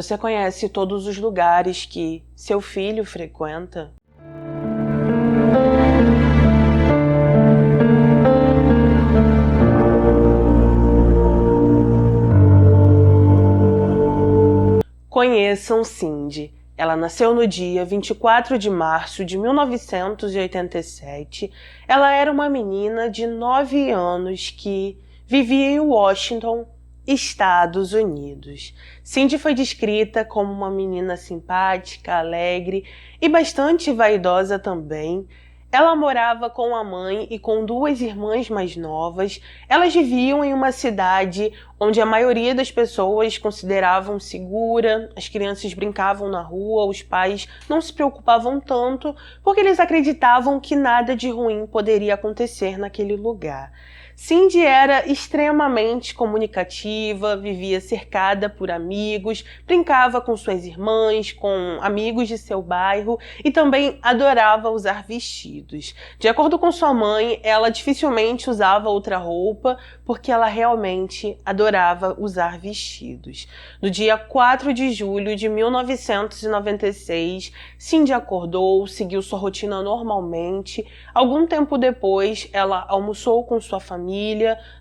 Você conhece todos os lugares que seu filho frequenta? Conheçam Cindy. Ela nasceu no dia 24 de março de 1987. Ela era uma menina de 9 anos que vivia em Washington, Estados Unidos. Cindy foi descrita como uma menina simpática, alegre e bastante vaidosa também. Ela morava com a mãe e com 2 irmãs mais novas. Elas viviam em uma cidade onde a maioria das pessoas consideravam segura, as crianças brincavam na rua, os pais não se preocupavam tanto, porque eles acreditavam que nada de ruim poderia acontecer naquele lugar. Cindy era extremamente comunicativa, vivia cercada por amigos, brincava com suas irmãs, com amigos de seu bairro e também adorava usar vestidos. De acordo com sua mãe, ela dificilmente usava outra roupa porque ela realmente adorava usar vestidos. No dia 4 de julho de 1996, Cindy acordou, seguiu sua rotina normalmente. Algum tempo depois, ela almoçou com sua família.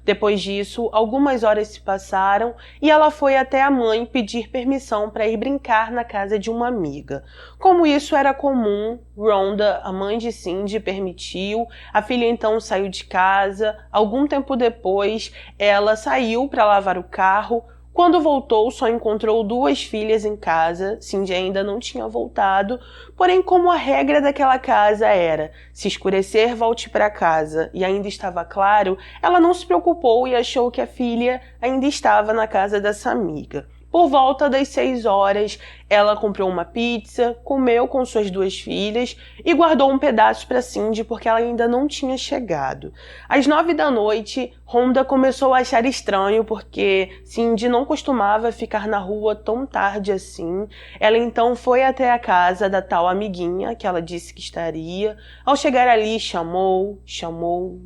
Depois disso, algumas horas se passaram e ela foi até a mãe pedir permissão para ir brincar na casa de uma amiga. Como isso era comum, Rhonda, a mãe de Cindy, permitiu. A filha então saiu de casa. Algum tempo depois, ela saiu para lavar o carro. Quando voltou, só encontrou 2 filhas em casa. Cindy ainda não tinha voltado, porém, como a regra daquela casa era se escurecer, volte para casa, e ainda estava claro, ela não se preocupou e achou que a filha ainda estava na casa dessa amiga. Por volta das 6 horas, ela comprou uma pizza, comeu com suas 2 filhas e guardou um pedaço para Cindy porque ela ainda não tinha chegado. Às 9 da noite, Rhonda começou a achar estranho porque Cindy não costumava ficar na rua tão tarde assim. Ela então foi até a casa da tal amiguinha que ela disse que estaria. Ao chegar ali, chamou,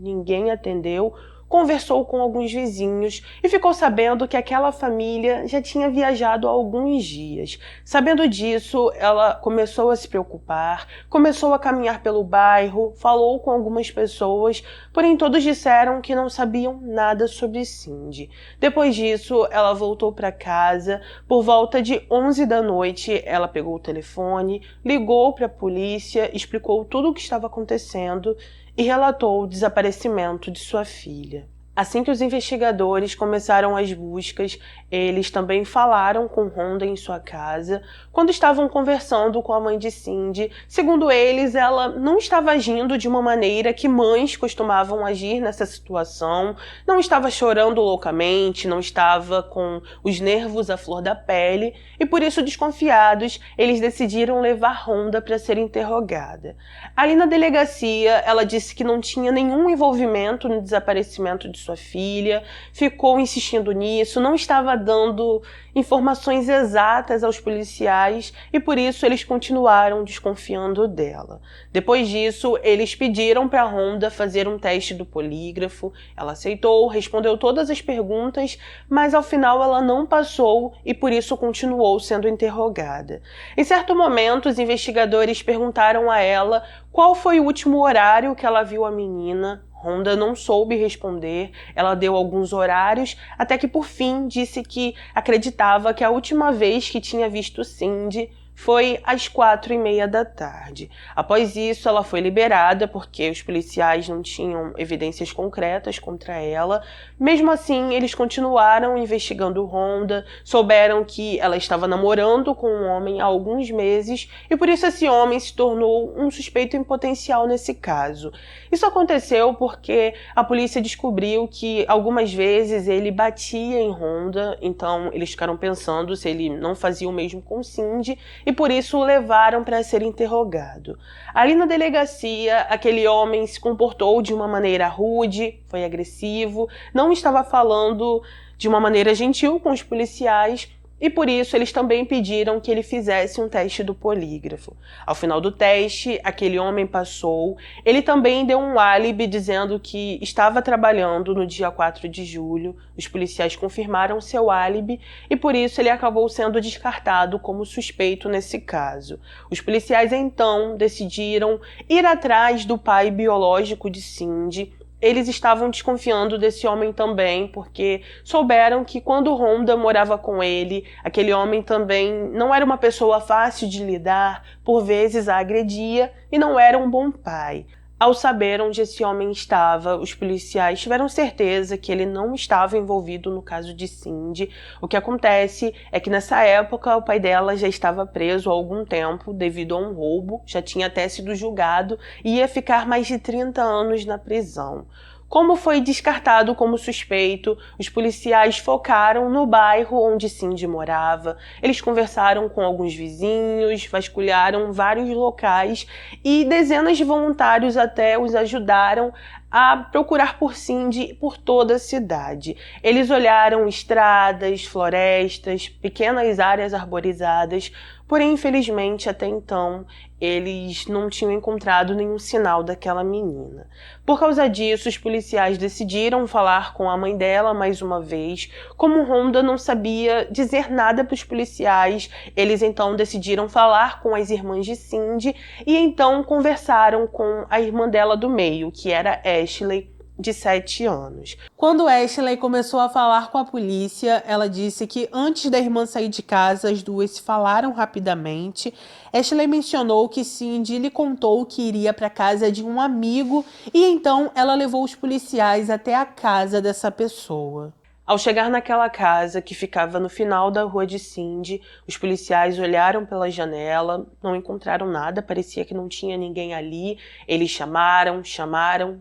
ninguém atendeu. Conversou com alguns vizinhos e ficou sabendo que aquela família já tinha viajado há alguns dias. Sabendo disso, ela começou a se preocupar, começou a caminhar pelo bairro, falou com algumas pessoas, porém todos disseram que não sabiam nada sobre Cindy. Depois disso, ela voltou para casa. Por volta de 11 da noite, ela pegou o telefone, ligou para a polícia, explicou tudo o que estava acontecendo e relatou o desaparecimento de sua filha. Assim que os investigadores começaram as buscas, eles também falaram com Rhonda em sua casa. Quando estavam conversando com a mãe de Cindy, segundo eles, ela não estava agindo de uma maneira que mães costumavam agir nessa situação, não estava chorando loucamente, não estava com os nervos à flor da pele, e por isso, desconfiados, eles decidiram levar Rhonda para ser interrogada. Ali na delegacia, ela disse que não tinha nenhum envolvimento no desaparecimento de sua filha, ficou insistindo nisso, não estava dando informações exatas aos policiais e por isso eles continuaram desconfiando dela. Depois disso, eles pediram para Rhonda fazer um teste do polígrafo. Ela aceitou, respondeu todas as perguntas, mas ao final ela não passou e por isso continuou sendo interrogada. Em certo momento, os investigadores perguntaram a ela qual foi o último horário que ela viu a menina. Rhonda não soube responder, ela deu alguns horários, até que por fim disse que acreditava que a última vez que tinha visto Cindy foi às 4h30 da tarde. Após isso, ela foi liberada porque os policiais não tinham evidências concretas contra ela. Mesmo assim, eles continuaram investigando Rhonda, souberam que ela estava namorando com um homem há alguns meses e por isso esse homem se tornou um suspeito em potencial nesse caso. Isso aconteceu porque a polícia descobriu que algumas vezes ele batia em Rhonda, então eles ficaram pensando se ele não fazia o mesmo com Cindy e por isso o levaram para ser interrogado. Ali na delegacia, aquele homem se comportou de uma maneira rude, foi agressivo, não estava falando de uma maneira gentil com os policiais e por isso eles também pediram que ele fizesse um teste do polígrafo. Ao final do teste, aquele homem passou. Ele também deu um álibi dizendo que estava trabalhando no dia 4 de julho. Os policiais confirmaram seu álibi e por isso ele acabou sendo descartado como suspeito nesse caso. Os policiais então decidiram ir atrás do pai biológico de Cindy. Eles estavam desconfiando desse homem também, porque souberam que quando Rhonda morava com ele, aquele homem também não era uma pessoa fácil de lidar, por vezes a agredia e não era um bom pai. Ao saber onde esse homem estava, os policiais tiveram certeza que ele não estava envolvido no caso de Cindy. O que acontece é que nessa época o pai dela já estava preso há algum tempo devido a um roubo, já tinha até sido julgado e ia ficar mais de 30 anos na prisão. Como foi descartado como suspeito, os policiais focaram no bairro onde Cindy morava. Eles conversaram com alguns vizinhos, vasculharam vários locais e dezenas de voluntários até os ajudaram a procurar por Cindy por toda a cidade. Eles olharam estradas, florestas, pequenas áreas arborizadas, porém, infelizmente, até então, eles não tinham encontrado nenhum sinal daquela menina. Por causa disso, os policiais decidiram falar com a mãe dela mais uma vez. Como Rhonda não sabia dizer nada para os policiais, eles então decidiram falar com as irmãs de Cindy e então conversaram com a irmã dela do meio, que era Ashley, de 7 anos. Quando Ashley começou a falar com a polícia, ela disse que antes da irmã sair de casa, as duas se falaram rapidamente. Ashley mencionou que Cindy lhe contou que iria para a casa de um amigo e então ela levou os policiais até a casa dessa pessoa. Ao chegar naquela casa, que ficava no final da rua de Cindy, os policiais olharam pela janela, não encontraram nada, parecia que não tinha ninguém ali. Eles chamaram,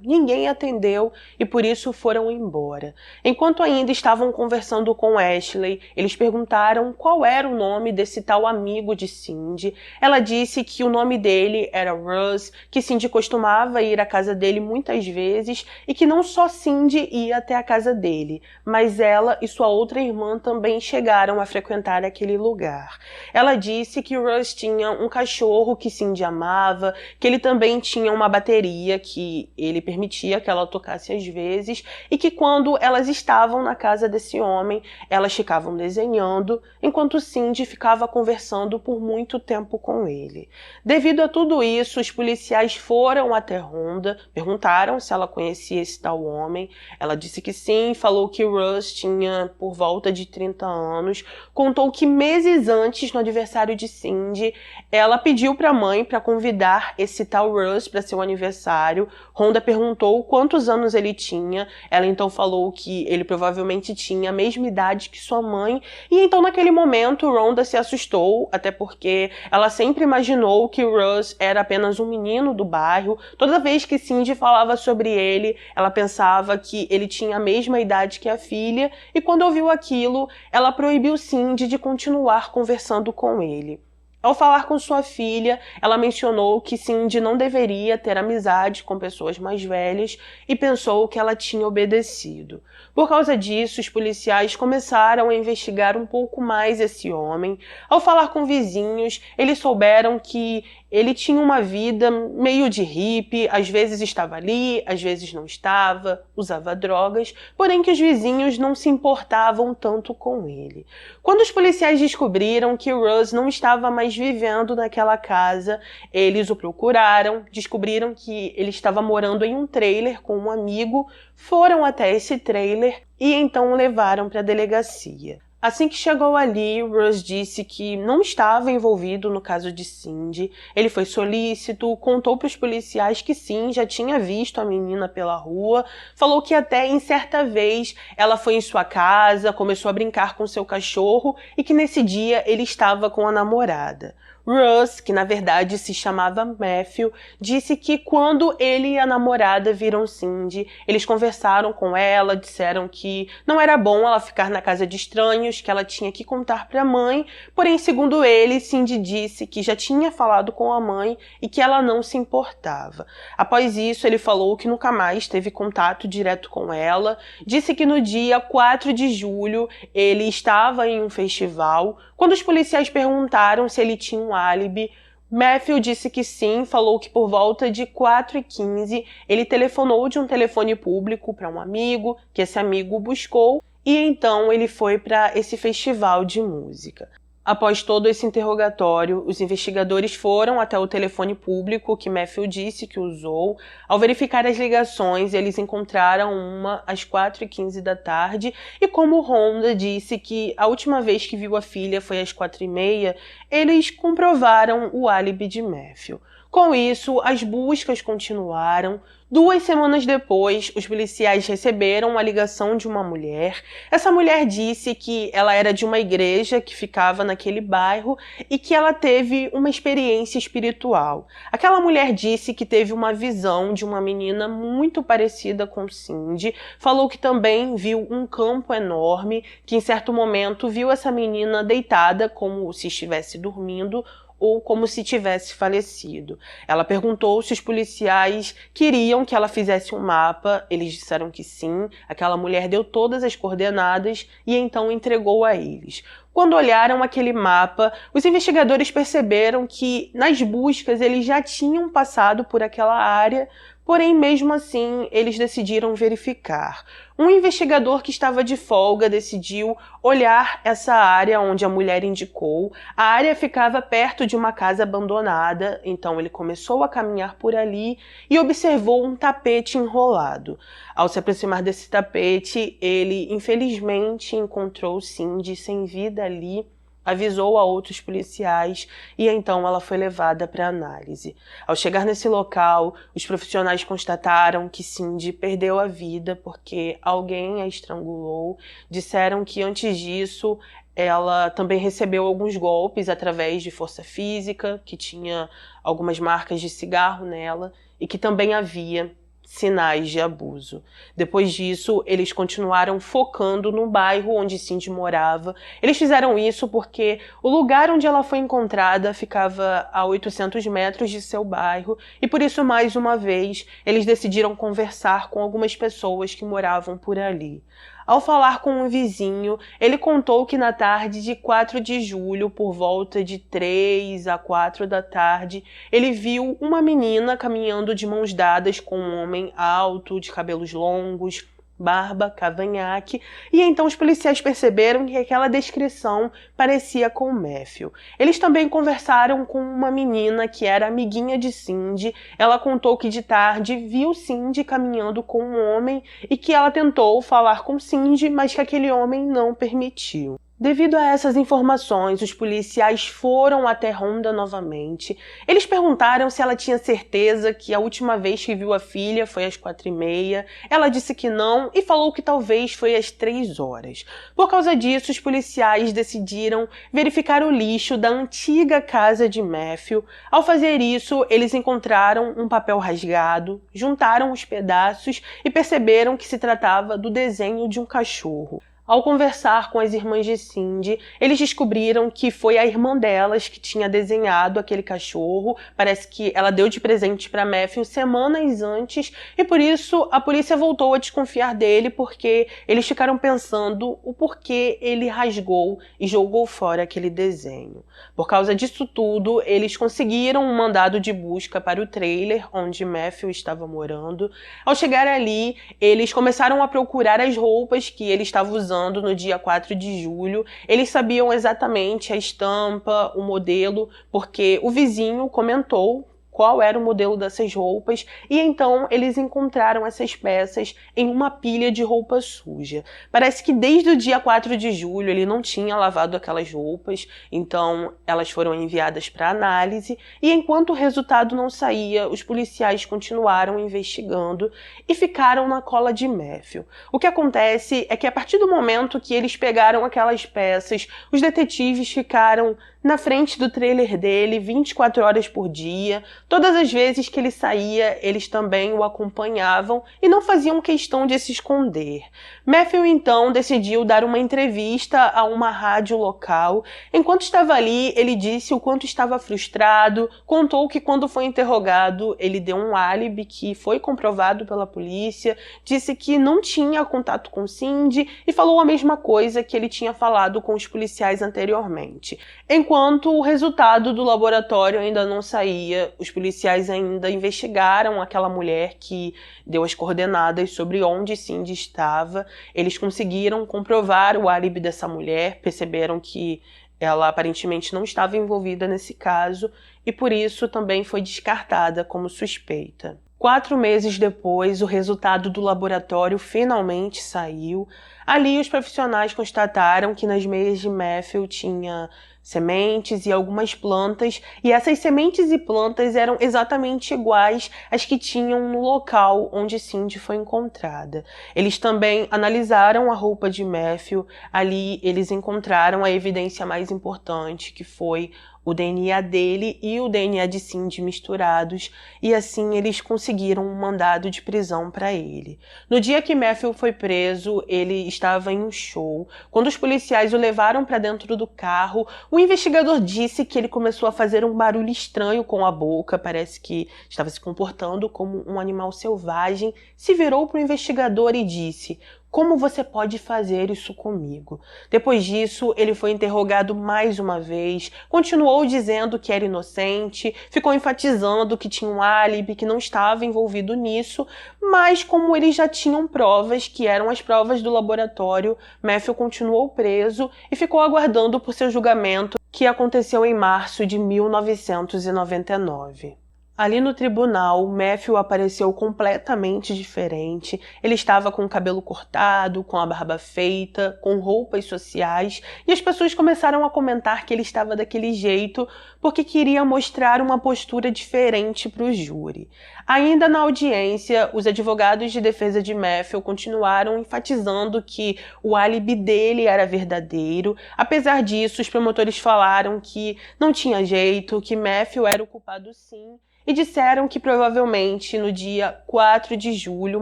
ninguém atendeu e por isso foram embora. Enquanto ainda estavam conversando com Ashley, eles perguntaram qual era o nome desse tal amigo de Cindy. Ela disse que o nome dele era Russ, que Cindy costumava ir à casa dele muitas vezes e que não só Cindy ia até a casa dele, mas ela e sua outra irmã também chegaram a frequentar aquele lugar. Ela disse que Russ tinha um cachorro que Cindy amava, que ele também tinha uma bateria que ele permitia que ela tocasse às vezes e que quando elas estavam na casa desse homem, elas ficavam desenhando, enquanto Cindy ficava conversando por muito tempo com ele. Devido a tudo isso, os policiais foram até Rhonda, perguntaram se ela conhecia esse tal homem. Ela disse que sim, falou que Russ tinha por volta de 30 anos, contou que meses antes, no aniversário de Cindy, ela pediu para a mãe para convidar esse tal Russ para seu aniversário. Rhonda perguntou quantos anos ele tinha, ela então falou que ele provavelmente tinha a mesma idade que sua mãe, e então naquele momento Rhonda se assustou, até porque ela sempre imaginou que Russ era apenas um menino do bairro. Toda vez que Cindy falava sobre ele, ela pensava que ele tinha a mesma idade que a filha, e quando ouviu aquilo, ela proibiu Cindy de continuar conversando com ele. Ao falar com sua filha, ela mencionou que Cindy não deveria ter amizade com pessoas mais velhas e pensou que ela tinha obedecido. Por causa disso, os policiais começaram a investigar um pouco mais esse homem. Ao falar com vizinhos, eles souberam que ele tinha uma vida meio de hippie, às vezes estava ali, às vezes não estava, usava drogas, porém que os vizinhos não se importavam tanto com ele. Quando os policiais descobriram que Russ não estava mais vivendo naquela casa, eles o procuraram, descobriram que ele estava morando em um trailer com um amigo, foram até esse trailer e então o levaram para a delegacia. Assim que chegou ali, Russ disse que não estava envolvido no caso de Cindy. Ele foi solícito, contou para os policiais que sim, já tinha visto a menina pela rua, falou que até em certa vez ela foi em sua casa, começou a brincar com seu cachorro e que nesse dia ele estava com a namorada. Russ, que na verdade se chamava Matthew, disse que quando ele e a namorada viram Cindy, eles conversaram com ela, disseram que não era bom ela ficar na casa de estranhos, que ela tinha que contar para a mãe, porém, segundo ele, Cindy disse que já tinha falado com a mãe e que ela não se importava. Após isso, ele falou que nunca mais teve contato direto com ela, disse que no dia 4 de julho ele estava em um festival. Quando os policiais perguntaram se ele tinha um álibi, Matthew disse que sim, falou que por volta de 4h15 ele telefonou de um telefone público para um amigo, que esse amigo o buscou, e então ele foi para esse festival de música. Após todo esse interrogatório, os investigadores foram até o telefone público que Matthew disse que usou. Ao verificar as ligações, eles encontraram uma às 4h15 da tarde e como Honda disse que a última vez que viu a filha foi às 4h30, eles comprovaram o álibi de Matthew. Com isso, as buscas continuaram. 2 semanas depois, os policiais receberam uma ligação de uma mulher. Essa mulher disse que ela era de uma igreja que ficava naquele bairro e que ela teve uma experiência espiritual. Aquela mulher disse que teve uma visão de uma menina muito parecida com Cindy, falou que também viu um campo enorme, que em certo momento viu essa menina deitada como se estivesse dormindo, ou como se tivesse falecido. Ela perguntou se os policiais queriam que ela fizesse um mapa, eles disseram que sim, aquela mulher deu todas as coordenadas e então entregou a eles. Quando olharam aquele mapa, os investigadores perceberam que nas buscas eles já tinham passado por aquela área, porém mesmo assim eles decidiram verificar. Um investigador que estava de folga decidiu olhar essa área onde a mulher indicou. A área ficava perto de uma casa abandonada, então ele começou a caminhar por ali e observou um tapete enrolado. Ao se aproximar desse tapete, ele infelizmente encontrou Cindy sem vida ali, avisou a outros policiais e então ela foi levada para análise. Ao chegar nesse local, os profissionais constataram que Cindy perdeu a vida porque alguém a estrangulou. Disseram que antes disso ela também recebeu alguns golpes através de força física, que tinha algumas marcas de cigarro nela e que também havia sinais de abuso. Depois disso, eles continuaram focando no bairro onde Cindy morava. Eles fizeram isso porque o lugar onde ela foi encontrada ficava a 800 metros de seu bairro e por isso, mais uma vez, eles decidiram conversar com algumas pessoas que moravam por ali. Ao falar com um vizinho, ele contou que na tarde de 4 de julho, por volta de 3 a 4 da tarde, ele viu uma menina caminhando de mãos dadas com um homem alto, de cabelos longos, barba, cavanhaque, e então os policiais perceberam que aquela descrição parecia com Matthew. Eles também conversaram com uma menina que era amiguinha de Cindy. Ela contou que de tarde viu Cindy caminhando com um homem e que ela tentou falar com Cindy, mas que aquele homem não permitiu. Devido a essas informações, os policiais foram até Honda novamente. Eles perguntaram se ela tinha certeza que a última vez que viu a filha foi às 4h30. Ela disse que não e falou que talvez foi às 3 horas. Por causa disso, os policiais decidiram verificar o lixo da antiga casa de Matthew. Ao fazer isso, eles encontraram um papel rasgado, juntaram os pedaços e perceberam que se tratava do desenho de um cachorro. Ao conversar com as irmãs de Cindy, eles descobriram que foi a irmã delas que tinha desenhado aquele cachorro. Parece que ela deu de presente para Matthew semanas antes e por isso a polícia voltou a desconfiar dele porque eles ficaram pensando o porquê ele rasgou e jogou fora aquele desenho. Por causa disso tudo, eles conseguiram um mandado de busca para o trailer onde Matthew estava morando. Ao chegar ali, eles começaram a procurar as roupas que ele estava usando no dia 4 de julho. Eles sabiam exatamente a estampa, o modelo, porque o vizinho comentou qual era o modelo dessas roupas, e então eles encontraram essas peças em uma pilha de roupa suja. Parece que desde o dia 4 de julho ele não tinha lavado aquelas roupas, então elas foram enviadas para análise, e enquanto o resultado não saía, os policiais continuaram investigando e ficaram na cola de Matthew. O que acontece é que a partir do momento que eles pegaram aquelas peças, os detetives ficaram na frente do trailer dele 24 horas por dia. Todas as vezes que ele saía, eles também o acompanhavam e não faziam questão de se esconder. Matthew, então, decidiu dar uma entrevista a uma rádio local. Enquanto estava ali, ele disse o quanto estava frustrado, contou que quando foi interrogado, ele deu um álibi que foi comprovado pela polícia, disse que não tinha contato com Cindy e falou a mesma coisa que ele tinha falado com os policiais anteriormente. Enquanto o resultado do laboratório ainda não saía, os policiais ainda investigaram aquela mulher que deu as coordenadas sobre onde Cindy estava. Eles conseguiram comprovar o álibi dessa mulher, perceberam que ela aparentemente não estava envolvida nesse caso e por isso também foi descartada como suspeita. 4 meses depois, o resultado do laboratório finalmente saiu. Ali, os profissionais constataram que nas meias de Matthew tinha sementes e algumas plantas, e essas sementes e plantas eram exatamente iguais às que tinham no local onde Cindy foi encontrada. Eles também analisaram a roupa de Matthew. Ali, eles encontraram a evidência mais importante, que foi o DNA dele e o DNA de Cindy misturados, e assim eles conseguiram um mandado de prisão para ele. No dia que Matthew foi preso, ele estava em um show. Quando os policiais o levaram para dentro do carro, o investigador disse que ele começou a fazer um barulho estranho com a boca, parece que estava se comportando como um animal selvagem, se virou para o investigador e disse: "Como você pode fazer isso comigo?" Depois disso, ele foi interrogado mais uma vez, continuou dizendo que era inocente, ficou enfatizando que tinha um álibi, que não estava envolvido nisso, mas como eles já tinham provas, que eram as provas do laboratório, Matthew continuou preso e ficou aguardando por seu julgamento, que aconteceu em março de 1999. Ali no tribunal, Matthew apareceu completamente diferente. Ele estava com o cabelo cortado, com a barba feita, com roupas sociais, e as pessoas começaram a comentar que ele estava daquele jeito porque queria mostrar uma postura diferente para o júri. Ainda na audiência, os advogados de defesa de Matthew continuaram enfatizando que o álibi dele era verdadeiro. Apesar disso, os promotores falaram que não tinha jeito, que Matthew era o culpado sim, e disseram que provavelmente no dia 4 de julho,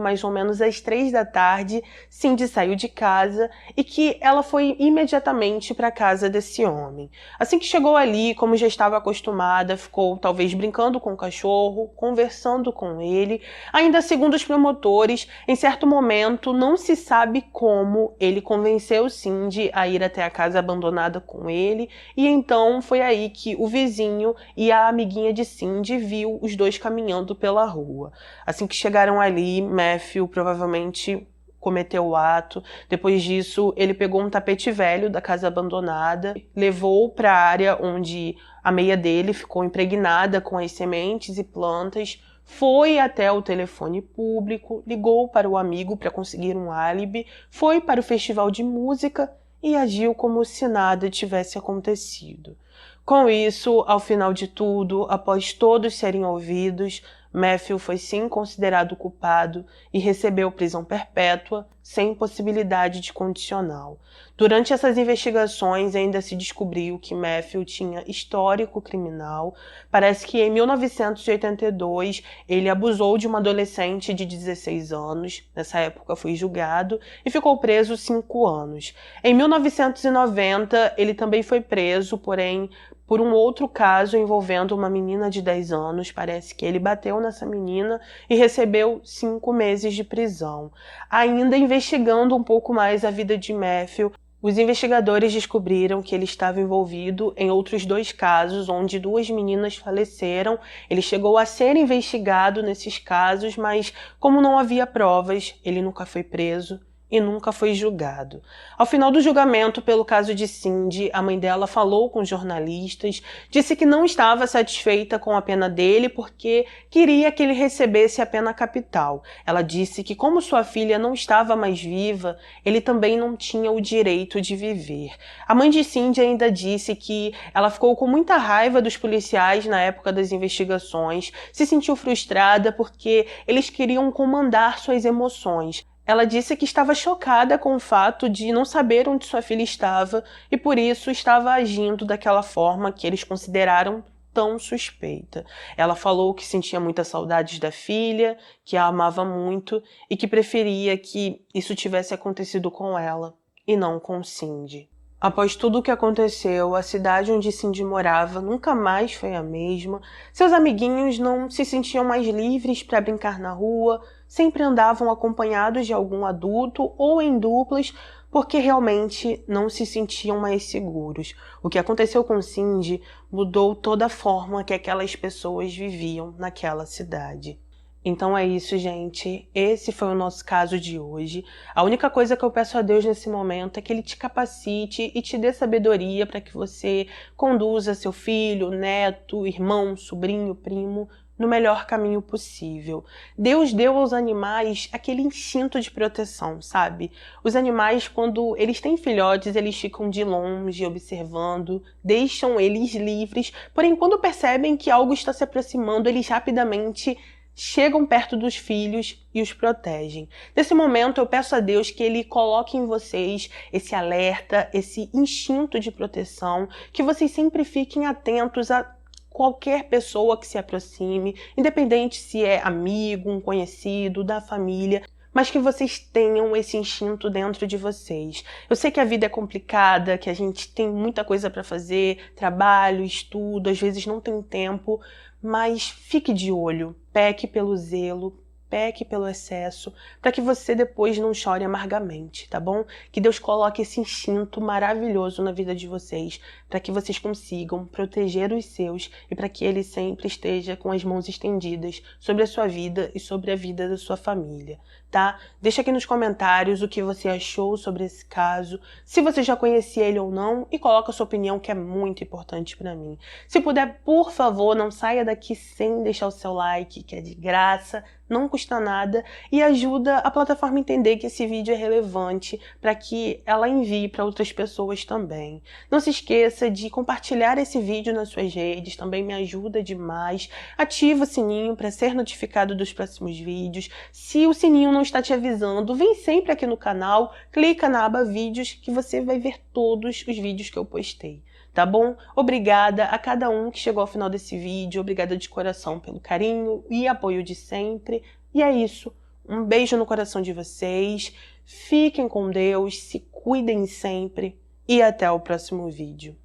mais ou menos às 3 da tarde, Cindy saiu de casa e que ela foi imediatamente para a casa desse homem. Assim que chegou ali, como já estava acostumada, ficou talvez brincando com o cachorro, conversando com ele. Ainda segundo os promotores, em certo momento, não se sabe como ele convenceu Cindy a ir até a casa abandonada com ele, e então foi aí que o vizinho e a amiguinha de Cindy viu os dois caminhando pela rua. Assim que chegaram ali, Matthew provavelmente cometeu o ato. Depois disso, ele pegou um tapete velho da casa abandonada, levou para a área onde a meia dele ficou impregnada com as sementes e plantas, foi até o telefone público, ligou para o amigo para conseguir um álibi, foi para o festival de música e agiu como se nada tivesse acontecido. Com isso, ao final de tudo, após todos serem ouvidos, Matthew foi sim considerado culpado e recebeu prisão perpétua, sem possibilidade de condicional. Durante essas investigações, ainda se descobriu que Matthew tinha histórico criminal. Parece que em 1982 ele abusou de uma adolescente de 16 anos, nessa época foi julgado, e ficou preso 5 anos. Em 1990, ele também foi preso, porém, por um outro caso envolvendo uma menina de 10 anos. Parece que ele bateu nessa menina e recebeu 5 meses de prisão. Ainda investigando um pouco mais a vida de Matthew, os investigadores descobriram que ele estava envolvido em outros 2 casos, onde 2 meninas faleceram. Ele chegou a ser investigado nesses casos, mas como não havia provas, ele nunca foi preso e nunca foi julgado. Ao final do julgamento pelo caso de Cindy, a mãe dela falou com jornalistas, disse que não estava satisfeita com a pena dele porque queria que ele recebesse a pena capital. Ela disse que como sua filha não estava mais viva, ele também não tinha o direito de viver. A mãe de Cindy ainda disse que ela ficou com muita raiva dos policiais na época das investigações, se sentiu frustrada porque eles queriam comandar suas emoções. Ela disse que estava chocada com o fato de não saber onde sua filha estava e por isso estava agindo daquela forma que eles consideraram tão suspeita. Ela falou que sentia muitas saudades da filha, que a amava muito e que preferia que isso tivesse acontecido com ela e não com Cindy. Após tudo o que aconteceu, a cidade onde Cindy morava nunca mais foi a mesma. Seus amiguinhos não se sentiam mais livres para brincar na rua, sempre andavam acompanhados de algum adulto ou em duplas, porque realmente não se sentiam mais seguros. O que aconteceu com Cindy mudou toda a forma que aquelas pessoas viviam naquela cidade. Então é isso, gente. Esse foi o nosso caso de hoje. A única coisa que eu peço a Deus nesse momento é que Ele te capacite e te dê sabedoria para que você conduza seu filho, neto, irmão, sobrinho, primo no melhor caminho possível. Deus deu aos animais aquele instinto de proteção, sabe? Os animais, quando eles têm filhotes, eles ficam de longe observando, deixam eles livres, porém quando percebem que algo está se aproximando, eles rapidamente chegam perto dos filhos e os protegem. Nesse momento, eu peço a Deus que Ele coloque em vocês esse alerta, esse instinto de proteção, que vocês sempre fiquem atentos a qualquer pessoa que se aproxime, independente se é amigo, um conhecido, da família, mas que vocês tenham esse instinto dentro de vocês. Eu sei que a vida é complicada, que a gente tem muita coisa para fazer, trabalho, estudo, às vezes não tem tempo, mas fique de olho, peque pelo zelo, peque pelo excesso, para que você depois não chore amargamente, tá bom? Que Deus coloque esse instinto maravilhoso na vida de vocês, para que vocês consigam proteger os seus e para que Ele sempre esteja com as mãos estendidas sobre a sua vida e sobre a vida da sua família, tá? Deixa aqui nos comentários o que você achou sobre esse caso, se você já conhecia ele ou não, e coloca a sua opinião, que é muito importante para mim. Se puder, por favor, não saia daqui sem deixar o seu like, que é de graça, não custa nada e ajuda a plataforma a entender que esse vídeo é relevante para que ela envie para outras pessoas também. Não se esqueça de compartilhar esse vídeo nas suas redes, também me ajuda demais. Ativa o sininho para ser notificado dos próximos vídeos. Se o sininho não está te avisando, vem sempre aqui no canal, clica na aba vídeos que você vai ver todos os vídeos que eu postei. Tá bom? Obrigada a cada um que chegou ao final desse vídeo, obrigada de coração pelo carinho e apoio de sempre. E é isso, um beijo no coração de vocês, fiquem com Deus, se cuidem sempre e até o próximo vídeo.